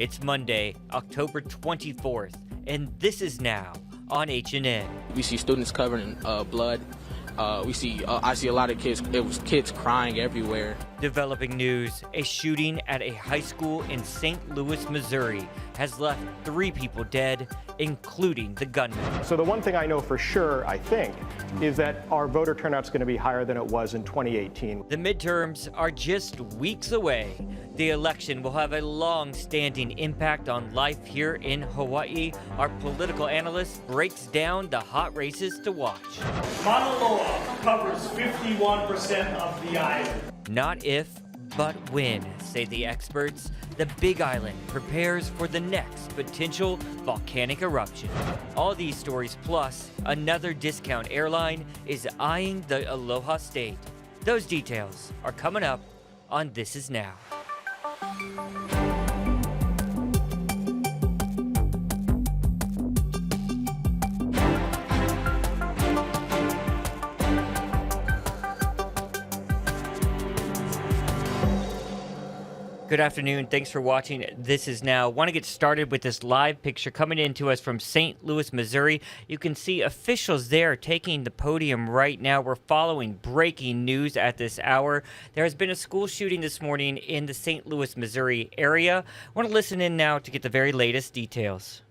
It's Monday, October 24th, and this is now on H&N. We see students covered in blood. I see a lot of kids. It was kids crying everywhere. Developing news: a shooting at a high school in St. Louis, Missouri, has left 3 people dead, including the gunman. So the one thing I know for sure, I think, is that our voter turnout's going to be higher than it was in 2018. The midterms are just weeks away. The election will have a long-standing impact on life here in Hawaii. Our political analyst breaks down the hot races to watch. Mauna Loa covers 51% of the island. Not if, but when, say the experts, the Big Island prepares for the next potential volcanic eruption. All these stories plus another discount airline is eyeing the Aloha State. Those details are coming up on This Is Now. Good afternoon. Thanks for watching. This Is Now. Want to get started with this live picture coming into us from St. Louis, Missouri. You can see officials there taking the podium right now. We're following breaking news at this hour. There has been a school shooting this morning in the St. Louis, Missouri area. I want to listen in now to get the very latest details.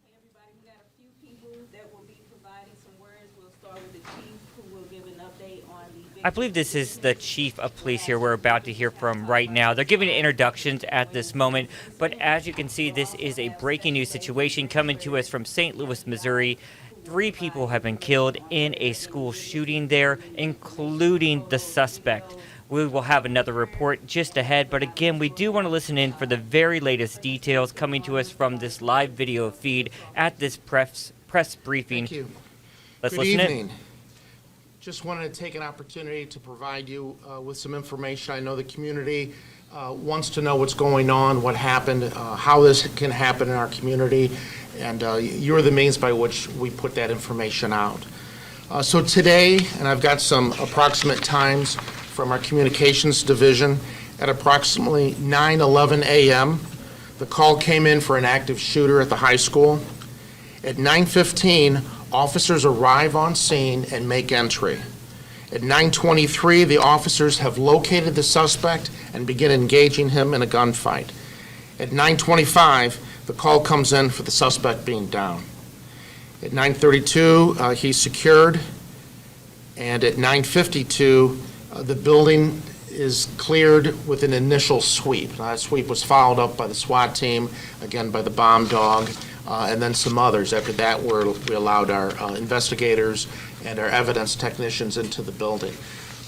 Hey everybody, we got a few people that will be providing some words. We'll start with the chief, who will give an update on the... I believe this is the chief of police here we're about to hear from right now. They're giving introductions at this moment, but as you can see, this is a breaking news situation coming to us from St. Louis, Missouri. 3 people have been killed in a school shooting there, including the suspect. We will have another report just ahead, but again, we do want to listen in for the very latest details coming to us from this live video feed at this press briefing. Thank you. Let's Good listen evening. in. Just wanted to take an opportunity to provide you with some information. I know the community wants to know what's going on, what happened, how this can happen in our community, and you're the means by which we put that information out. So today, and I've got some approximate times from our communications division, at approximately 9:11 a.m., the call came in for an active shooter at the high school. At 9:15, officers arrive on scene and make entry. At 9:23, the officers have located the suspect and begin engaging him in a gunfight. At 9:25, the call comes in for the suspect being down. At 9:32, he's secured, and at 9:52, the building is cleared with an initial sweep. That sweep was followed up by the SWAT team, again by the bomb dog, and then some others. After that, we allowed our investigators and our evidence technicians into the building.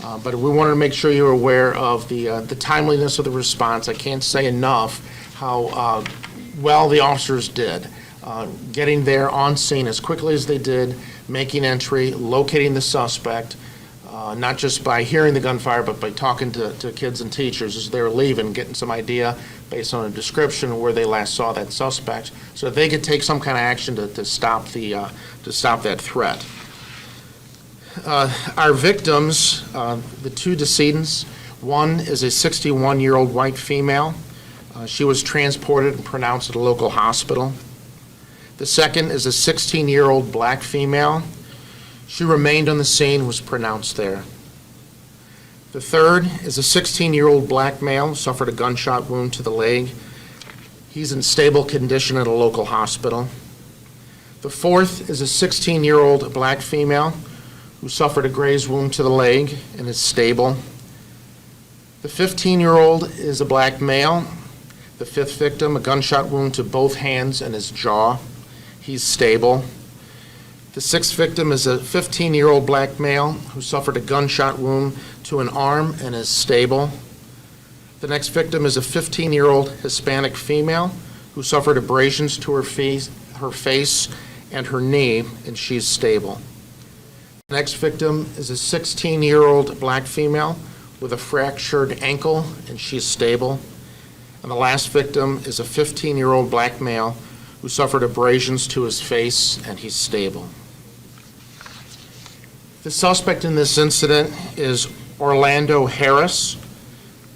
But we wanted to make sure you were aware of the timeliness of the response. I can't say enough how well the officers did, getting there on scene as quickly as they did, making entry, locating the suspect, not just by hearing the gunfire, but by talking to kids and teachers as they were leaving, getting some idea based on a description of where they last saw that suspect, so that they could take some kind of action to stop that threat. Our victims, the 2 decedents, one is a 61-year-old white female. She was transported and pronounced at a local hospital. The second is a 16-year-old black female. She remained on the scene, was pronounced there. The third is a 16-year-old black male, suffered a gunshot wound to the leg. He's in stable condition at a local hospital. The fourth is a 16-year-old black female who suffered a graze wound to the leg and is stable. The 15-year-old is a black male. The 5th victim, a gunshot wound to both hands and his jaw. He's stable. The 6th victim is a 15-year-old black male who suffered a gunshot wound to an arm and is stable. The next victim is a 15-year-old Hispanic female who suffered abrasions to her face and her knee, and she's stable. The next victim is a 16-year-old black female with a fractured ankle, and she's stable. And the last victim is a 15-year-old black male who suffered abrasions to his face, and he's stable. The suspect in this incident is Orlando Harris.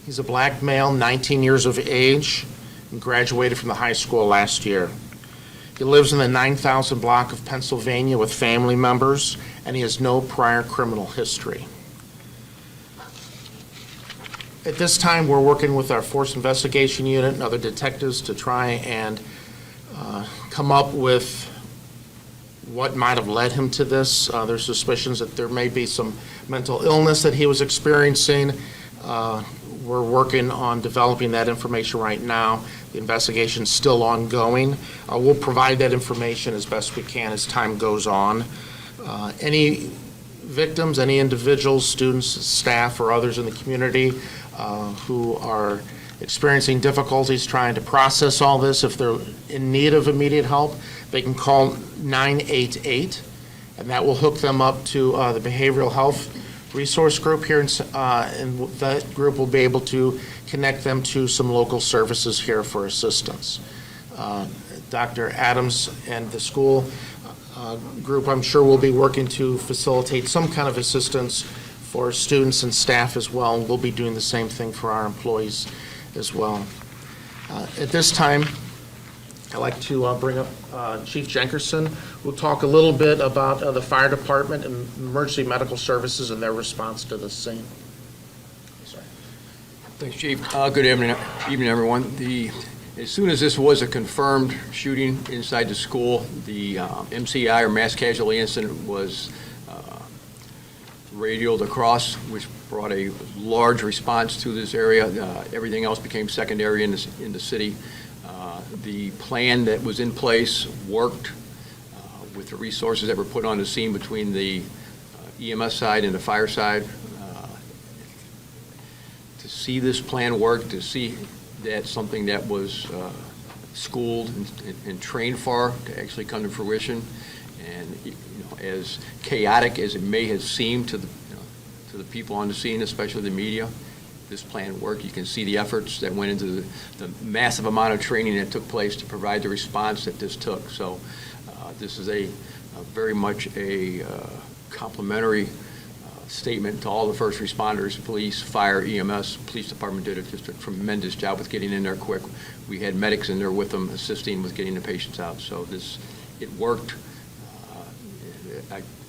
He's a black male, 19 years of age, and graduated from the high school last year. He lives in the 9,000 block of Pennsylvania with family members, and he has no prior criminal history. At this time, we're working with our Force Investigation Unit and other detectives to try and come up with what might have led him to this. There's suspicions that there may be some mental illness that he was experiencing. We're working on developing that information right now. The investigation's still ongoing. We'll provide that information as best we can as time goes on. Any victims, any individuals, students, staff, or others in the community who are experiencing difficulties trying to process all this, if they're in need of immediate help, they can call 988, and that will hook them up to the behavioral health resource group here, and that group will be able to connect them to some local services here for assistance. Dr. Adams and the school group, I'm sure, will be working to facilitate some kind of assistance for students and staff as well, and we'll be doing the same thing for our employees as well. At this time, I'd like to bring up Chief Jenkerson, who will talk a little bit about the fire department and emergency medical services and their response to this scene. Sorry. Thanks, Chief. Good evening, everyone. As soon as this was a confirmed shooting inside the school, the MCI, or mass casualty incident, was radioed across, which brought a large response to this area. Everything else became secondary in the city. The plan that was in place worked with the resources that were put on the scene between the EMS side and the fire side. To see this plan work, to see that something that was schooled and trained for to actually come to fruition, and as chaotic as it may have seemed to the people on the scene, especially the media, this plan worked. You can see the efforts that went into the massive amount of training that took place to provide the response that this took. So this is a very much a complimentary statement to all the first responders, police, fire, EMS. Police department did just a tremendous job with getting in there quick. We had medics in there with them assisting with getting the patients out. So it worked.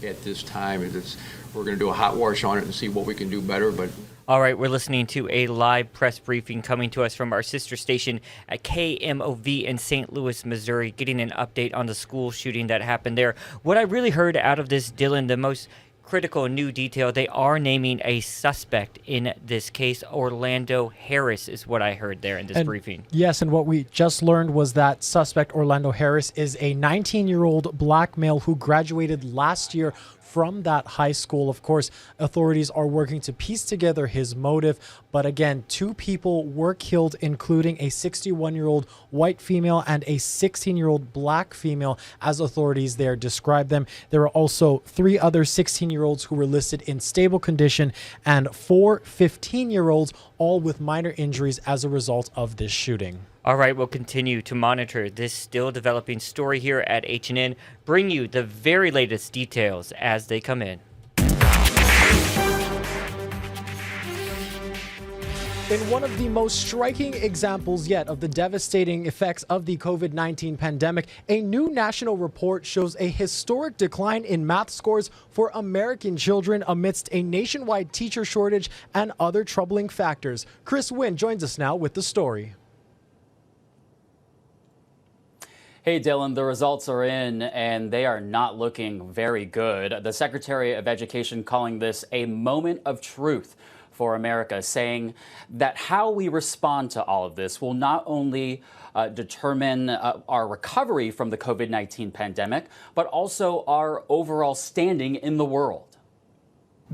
At this time, we're going to do a hot wash on it and see what we can do better. But all right, we're listening to a live press briefing coming to us from our sister station at KMOV in St. Louis, Missouri, getting an update on the school shooting that happened there. What I really heard out of this, Dylan, the most critical new detail, they are naming a suspect in this case. Orlando Harris is what I heard there in this briefing. Yes, and what we just learned was that suspect Orlando Harris is a 19-year-old black male who graduated last year from that high school. Of course, authorities are working to piece together his motive. But again, 2 people were killed, including a 61-year-old white female and a 16-year-old black female, as authorities there described them. There are also 3 other 16-year-olds who were listed in stable condition and 4 15-year-olds, all with minor injuries as a result of this shooting. All right, we'll continue to monitor this still developing story here at HNN, bring you the very latest details as they come in. In one of the most striking examples yet of the devastating effects of the COVID-19 pandemic, a new national report shows a historic decline in math scores for American children amidst a nationwide teacher shortage and other troubling factors. Chris Wynn joins us now with the story. Hey, Dylan, the results are in, and they are not looking very good. The Secretary of Education calling this a moment of truth for America, saying that how we respond to all of this will not only determine our recovery from the COVID-19 pandemic, but also our overall standing in the world.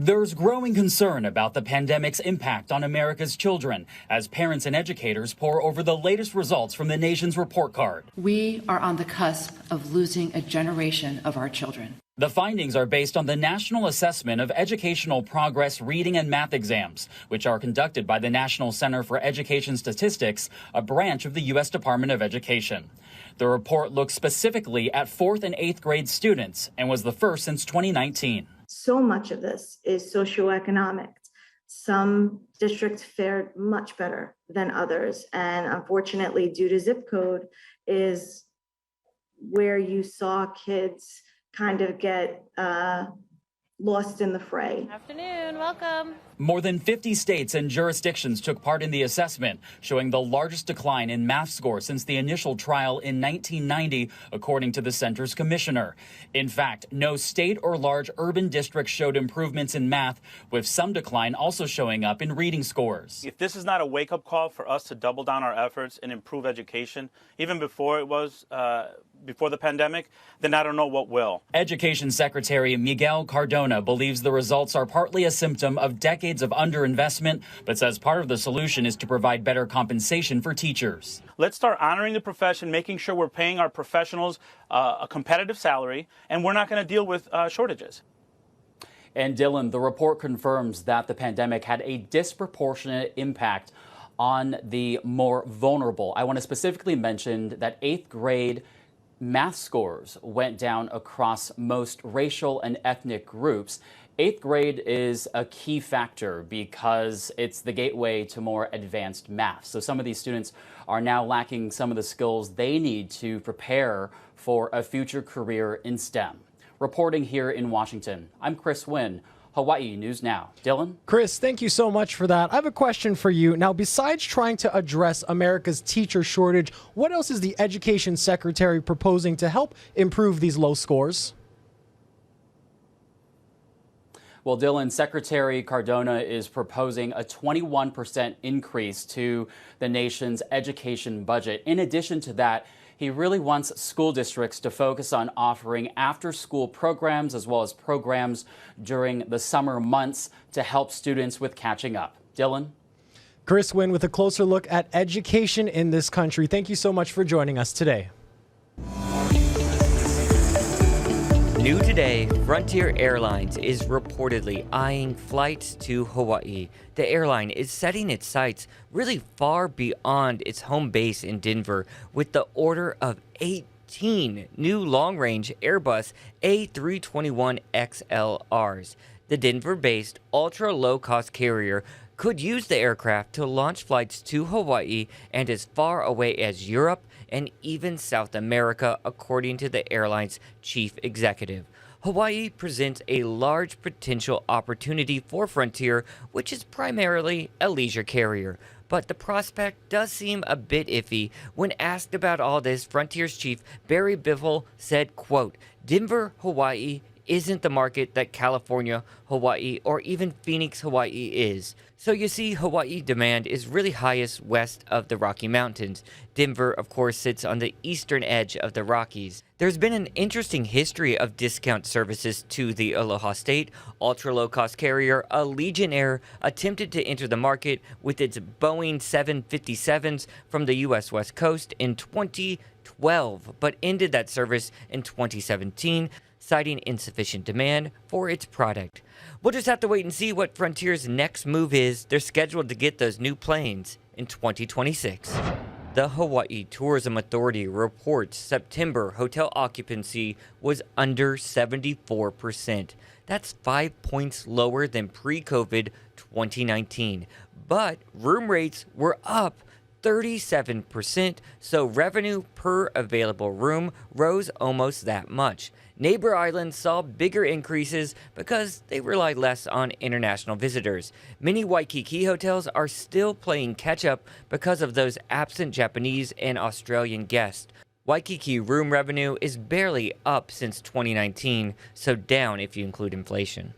There's growing concern about the pandemic's impact on America's children as parents and educators pore over the latest results from the nation's report card. We are on the cusp of losing a generation of our children. The findings are based on the National Assessment of Educational Progress Reading and Math Exams, which are conducted by the National Center for Education Statistics, a branch of the U.S. Department of Education. The report looks specifically at 4th and 8th grade students and was the first since 2019. So much of this is socioeconomic. some districts fared much better than others. And unfortunately, due to zip code, is where you saw kids kind of get lost in the fray. Afternoon, welcome. More than 50 states and jurisdictions took part in the assessment, showing the largest decline in math scores since the initial trial in 1990, according to the center's commissioner. In fact, no state or large urban district showed improvements in math, with some decline also showing up in reading scores. If this is not a wake-up call for us to double down our efforts and improve education, even before before the pandemic, then I don't know what will. Education Secretary Miguel Cardona believes the results are partly a symptom of decades of underinvestment, but says part of the solution is to provide better compensation for teachers. Let's start honoring the profession, making sure we're paying our professionals a competitive salary, and we're not going to deal with shortages. And Dylan, the report confirms that the pandemic had a disproportionate impact on the more vulnerable. I want to specifically mention that 8th grade math scores went down across most racial and ethnic groups. 8th grade is a key factor because it's the gateway to more advanced math. So some of these students are now lacking some of the skills they need to prepare for a future career in STEM. Reporting here in Washington, I'm Chris Wynn. Hawaii News Now. Dylan? Chris, thank you so much for that. I have a question for you. Now, besides trying to address America's teacher shortage, what else is the Education Secretary proposing to help improve these low scores? Well, Dylan, Secretary Cardona is proposing a 21% increase to the nation's education budget. In addition to that, he really wants school districts to focus on offering after-school programs as well as programs during the summer months to help students with catching up. Dylan? Chris Wynn with a closer look at education in this country. Thank you so much for joining us today. New today, Frontier Airlines is reportedly eyeing flights to Hawaii. The airline is setting its sights really far beyond its home base in Denver with the order of 18 new long-range Airbus A321XLRs. The Denver-based ultra-low-cost carrier could use the aircraft to launch flights to Hawaii and as far away as Europe and even South America, according to the airline's chief executive. Hawaii presents a large potential opportunity for Frontier, which is primarily a leisure carrier. But the prospect does seem a bit iffy. When asked about all this, Frontier's chief Barry Biffle said, quote, "Denver, Hawaii isn't the market that California, Hawaii, or even Phoenix, Hawaii is. So you see, Hawaii demand is really highest west of the Rocky Mountains. Denver, of course, sits on the eastern edge of the Rockies. There's been an interesting history of discount services to the Aloha State. Ultra-low-cost carrier Allegiant Air attempted to enter the market with its Boeing 757s from the U.S. West Coast in 2012, but ended that service in 2017, citing insufficient demand for its product. We'll just have to wait and see what Frontier's next move is. They're scheduled to get those new planes in 2026. The Hawaii Tourism Authority reports September hotel occupancy was under 74%. That's 5 points lower than pre-COVID 2019. But room rates were up 37%, so revenue per available room rose almost that much. Neighbor islands saw bigger increases because they rely less on international visitors. Many Waikiki hotels are still playing catch-up because of those absent Japanese and Australian guests. Waikiki room revenue is barely up since 2019, so down if you include inflation.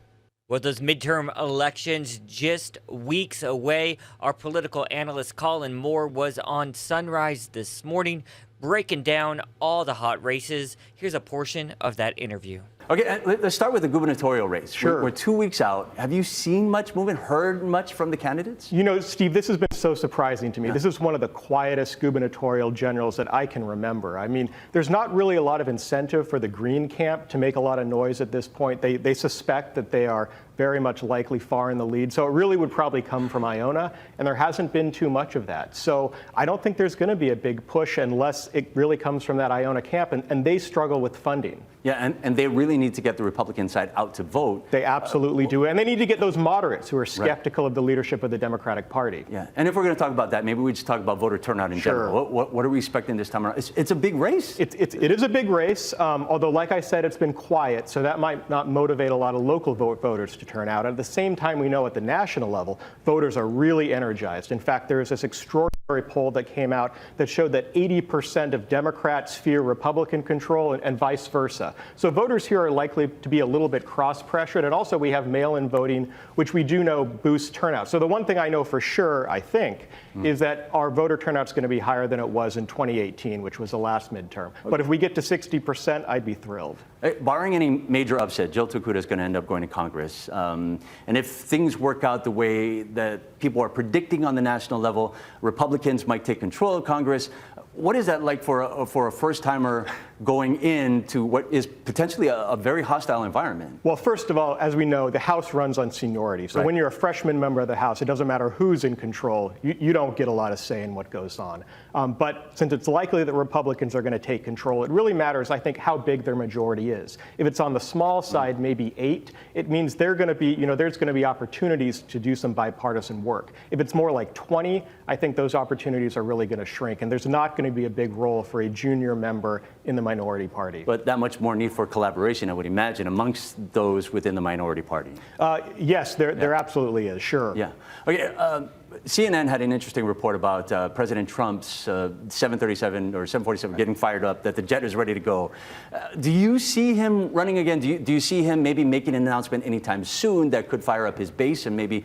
With those midterm elections just weeks away, our political analyst Colin Moore was on Sunrise this morning, breaking down all the hot races. Here's a portion of that interview. Okay, let's start with the gubernatorial race. Sure. We're 2 weeks out. Have you seen much movement, heard much from the candidates? You know, Steve, this has been so surprising to me. Yeah. This is one of the quietest gubernatorial generals that I can remember. I mean, there's not really a lot of incentive for the Green camp to make a lot of noise at this point. They suspect that they are very much likely far in the lead. So it really would probably come from Iona, and there hasn't been too much of that. So I don't think there's going to be a big push unless it really comes from that Iona camp, and they struggle with funding. Yeah, and they really need to get the Republican side out to vote. They absolutely do. And they need to get those moderates who are skeptical of the leadership of the Democratic Party. Yeah, and if we're going to talk about that, maybe we just talk about voter turnout in general. What are we expecting this time around? It's a big race. It is a big race, although, like I said, it's been quiet, so that might not motivate a lot of local voters to turn out. At the same time, we know at the national level, voters are really energized. In fact, there is this extraordinary poll that came out that showed that 80% of Democrats fear Republican control and vice versa. So voters here are likely to be a little bit cross-pressured, and also we have mail-in voting, which we do know boosts turnout. So the one thing I know for sure, I think, is that our voter turnout's going to be higher than it was in 2018, which was the last midterm. But if we get to 60%, I'd be thrilled. Barring any major upset, Jill Tokuda is going to end up going to Congress. And if things work out the way that people are predicting on the national level, Republicans might take control of Congress. What is that like for a first-timer going into what is potentially a very hostile environment? Well, first of all, as we know, the House runs on seniority. So when you're a freshman member of the House, it doesn't matter who's in control. You don't get a lot of say in what goes on. But since it's likely that Republicans are going to take control, it really matters, I think, how big their majority is. If it's on the small side, maybe 8, it means they're going to be, there's going to be opportunities to do some bipartisan work. If it's more like 20, I think those opportunities are really going to shrink. And there's not going to be a big role for a junior member in the minority party. But that much more need for collaboration, I would imagine, amongst those within the minority party. Yes, there absolutely is, sure. Yeah. Okay. CNN had an interesting report about President Trump's 737 or 747 getting fired up, that the jet is ready to go. Do you see him running again? Do you see him maybe making an announcement anytime soon that could fire up his base and maybe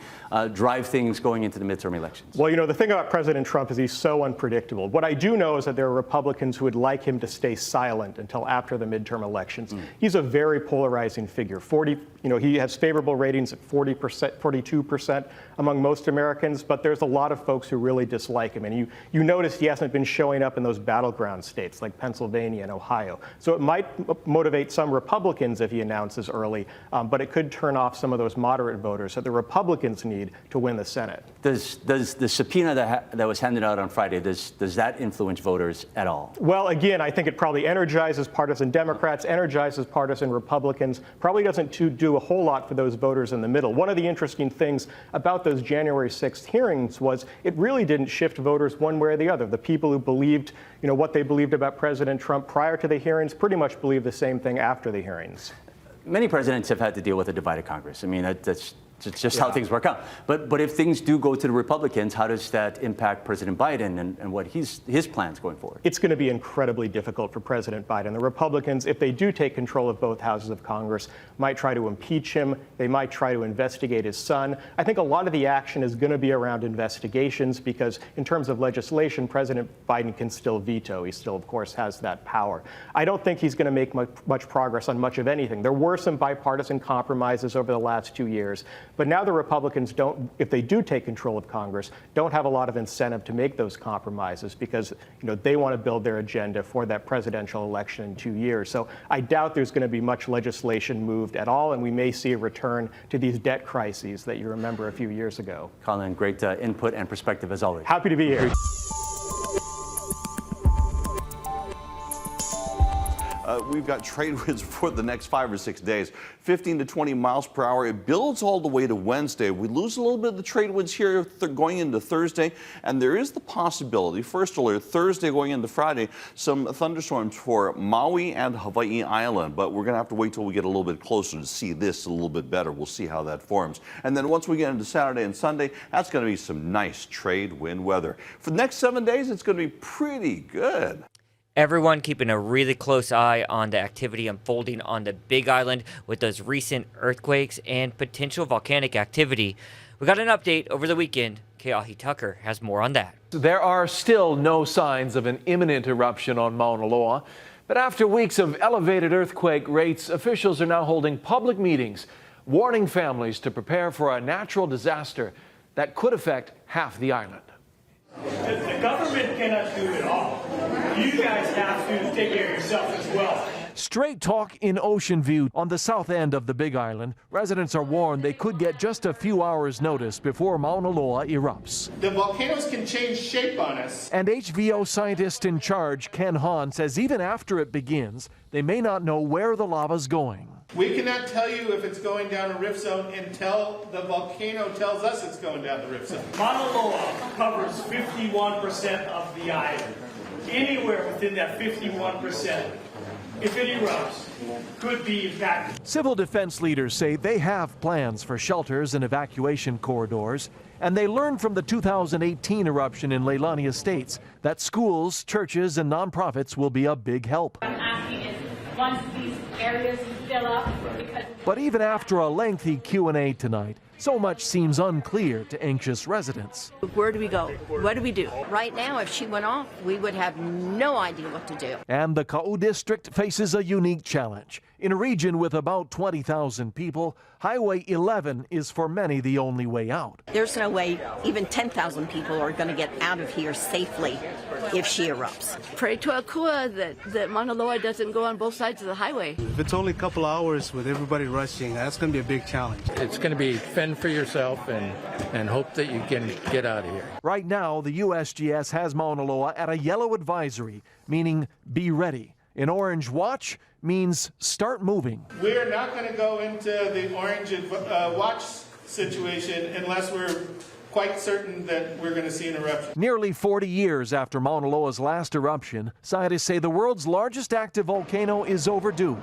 drive things going into the midterm elections? Well, the thing about President Trump is he's so unpredictable. What I do know is that there are Republicans who would like him to stay silent until after the midterm elections. He's a very polarizing figure. He has favorable ratings at 40%, 42% among most Americans, but there's a lot of folks who really dislike him. And you notice he hasn't been showing up in those battleground states like Pennsylvania and Ohio. So it might motivate some Republicans if he announces early, but it could turn off some of those moderate voters that the Republicans need to win the Senate. Does the subpoena that was handed out on Friday, does that influence voters at all? Well, again, I think it probably energizes partisan Democrats, energizes partisan Republicans, probably doesn't do a whole lot for those voters in the middle. One of the interesting things about those January 6th hearings was it really didn't shift voters one way or the other. The people who believed, what they believed about President Trump prior to the hearings pretty much believe the same thing after the hearings. Many presidents have had to deal with a divided Congress. I mean, that's just how things work out. But if things do go to the Republicans, how does that impact President Biden and what his plans going forward? It's going to be incredibly difficult for President Biden. The Republicans, if they do take control of both houses of Congress, might try to impeach him. They might try to investigate his son. I think a lot of the action is going to be around investigations because in terms of legislation, President Biden can still veto. He still, of course, has that power. I don't think he's going to make much progress on much of anything. There were some bipartisan compromises over the last 2 years. But now the Republicans don't, if they do take control of Congress, don't have a lot of incentive to make those compromises because they want to build their agenda for that presidential election in 2 years. So I doubt there's going to be much legislation moved at all, and we may see a return to these debt crises that you remember a few years ago. Colin, great input and perspective as always. Happy to be here. We've got trade winds for the next 5 or 6 days, 15 to 20 miles per hour. It builds all the way to Wednesday. We lose a little bit of the trade winds here going into Thursday, and there is the possibility, first alert, Thursday going into Friday, some thunderstorms for Maui and Hawaii Island. But we're going to have to wait till we get a little bit closer to see this a little bit better. We'll see how that forms. And then once we get into Saturday and Sunday, that's going to be some nice trade wind weather. For the next 7 days, it's going to be pretty good. Everyone keeping a really close eye on the activity unfolding on the Big Island with those recent earthquakes and potential volcanic activity. We got an update over the weekend. Keahi Tucker has more on that. There are still no signs of an imminent eruption on Mauna Loa. But after weeks of elevated earthquake rates, officials are now holding public meetings, warning families to prepare for a natural disaster that could affect half the island. The government cannot do it all. You guys have to take care of yourself as well. Straight talk in Ocean View on the south end of the Big Island. Residents are warned they could get just a few hours' notice before Mauna Loa erupts. The volcanoes can change shape on us. And HVO scientist in charge, Ken Hahn, says even after it begins, they may not know where the lava's going. We cannot tell you if it's going down a rift zone until the volcano tells us it's going down the rift zone. Mauna Loa covers 51% of the island. Anywhere within that 51%, if it erupts, could be impacted. Civil defense leaders say they have plans for shelters and evacuation corridors, and they learned from the 2018 eruption in Leilani Estates that schools, churches, and nonprofits will be a big help. I'm asking is once these areas fill up, because But even after a lengthy Q&A tonight, so much seems unclear to anxious residents. Where do we go? What do we do? Right now, if she went off, we would have no idea what to do. And the Ka'u district faces a unique challenge. In a region with about 20,000 people, Highway 11 is for many the only way out. There's no way even 10,000 people are going to get out of here safely if she erupts. Pray to Akua that Mauna Loa doesn't go on both sides of the highway. If it's only a couple hours with everybody rushing, that's going to be a big challenge. It's going to be fend for yourself and hope that you can get out of here. Right now, the USGS has Mauna Loa at a yellow advisory, meaning be ready. An orange watch means start moving. We're not going to go into the orange watch situation unless we're quite certain that we're going to see an eruption. Nearly 40 years after Mauna Loa's last eruption, scientists say the world's largest active volcano is overdue,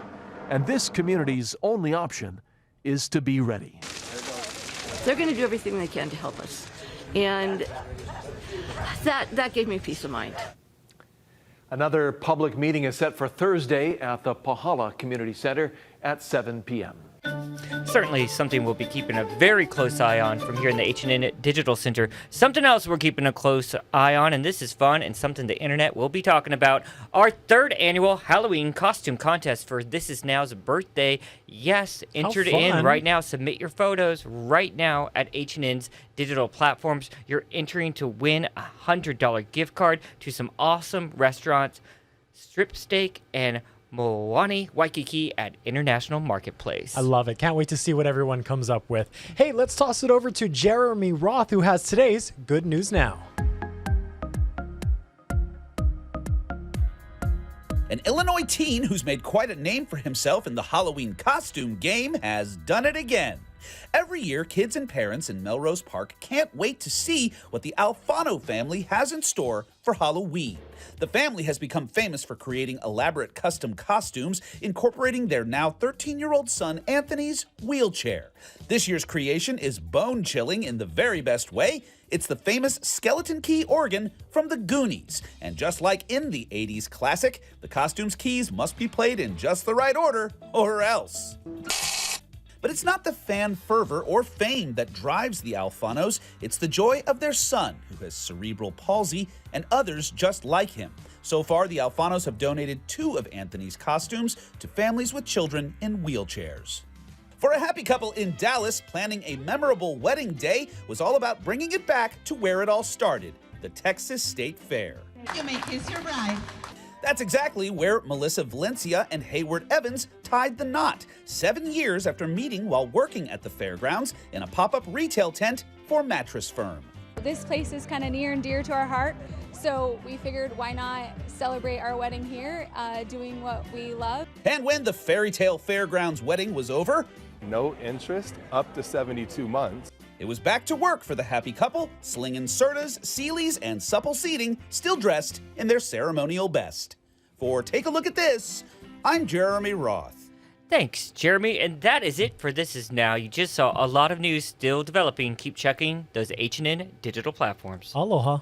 and this community's only option is to be ready. They're going to do everything they can to help us. And that gave me peace of mind. Another public meeting is set for Thursday at the Pahala Community Center at 7 p.m. Certainly something we'll be keeping a very close eye on from here in the H&N Digital Center. Something else we're keeping a close eye on, and this is fun and something the internet will be talking about, our third annual Halloween costume contest for This Is Now's birthday. Yes, entered in right now. Submit your photos right now at H&N's digital platforms. You're entering to win a $100 gift card to some awesome restaurants, Strip Steak and Moani Waikiki at International Marketplace. I love it. Can't wait to see what everyone comes up with. Hey, let's toss it over to Jeremy Roth, who has today's Good News Now. An Illinois teen who's made quite a name for himself in the Halloween costume game has done it again. Every year, kids and parents in Melrose Park can't wait to see what the Alfano family has in store for Halloween. The family has become famous for creating elaborate custom costumes, incorporating their now 13-year-old son Anthony's wheelchair. This year's creation is bone-chilling in the very best way. It's the famous skeleton key organ from the Goonies. And just like in the 80s classic, the costume's keys must be played in just the right order, or else. But it's not the fan fervor or fame that drives the Alfanos, it's the joy of their son, who has cerebral palsy, and others just like him. So far, the Alfanos have donated 2 of Anthony's costumes to families with children in wheelchairs. For a happy couple in Dallas, planning a memorable wedding day was all about bringing it back to where it all started, the Texas State Fair. You may kiss your bride. That's exactly where Melissa Valencia and Hayward Evans tied the knot, 7 years after meeting while working at the fairgrounds in a pop-up retail tent for Mattress Firm. This place is kind of near and dear to our heart, so we figured why not celebrate our wedding here, doing what we love. And when the Fairy Tale Fairgrounds wedding was over, no interest up to 72 months. It was back to work for the happy couple, slinging Sertas, Sealies, and supple seating, still dressed in their ceremonial best. For Take a Look at This, I'm Jeremy Roth. Thanks, Jeremy. And that is it for This Is Now. You just saw a lot of news still developing. Keep checking those H&N digital platforms. Aloha.